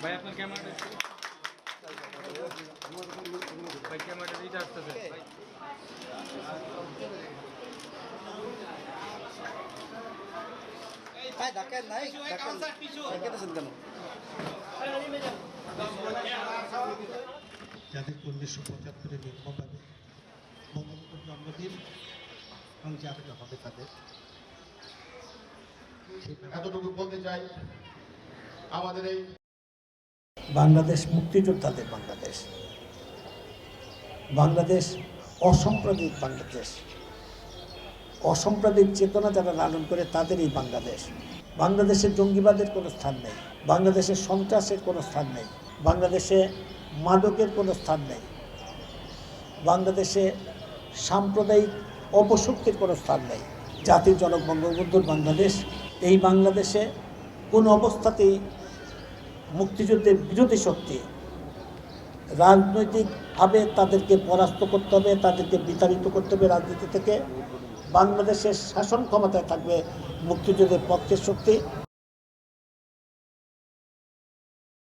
ভাই আপনার ক্যামেরাটা ভাই ক্যামেরাটা দিতে আসতেছে ভাই ঢাকেন নাই ঢাকেন কেন যাদের 1975-এ নির্মমভাবে বঙ্গবন্ধুর জন্মদিন উদযাপিত হবে তাদের এতটুকু বলতে চাই আমাদের এই বাংলাদেশ মুক্তিযোদ্ধাদের বাংলাদেশ, বাংলাদেশ অসাম্প্রদায়িক বাংলাদেশ, অসাম্প্রদায়িক চেতনা যারা লালন করে তাদের এই বাংলাদেশ। বাংলাদেশে জঙ্গিবাদের কোনো স্থান নেই, বাংলাদেশে সন্ত্রাসের কোনো স্থান নেই, বাংলাদেশে মাদকের কোনো স্থান নেই, বাংলাদেশে সাম্প্রদায়িক অপশক্তির কোনো স্থান নেই। জাতির জনক বঙ্গবন্ধুর বাংলাদেশ, এই বাংলাদেশে কোনো অবস্থাতেই মুক্তিযুদ্ধের বিরোধী শক্তি রাজনৈতিকভাবে তাদেরকে পরাস্ত করতে হবে, তাদেরকে বিতাড়িত করতে হবে রাজনীতি থেকে। বাংলাদেশের শাসন ক্ষমতায় থাকবে মুক্তিযুদ্ধের পক্ষের শক্তি।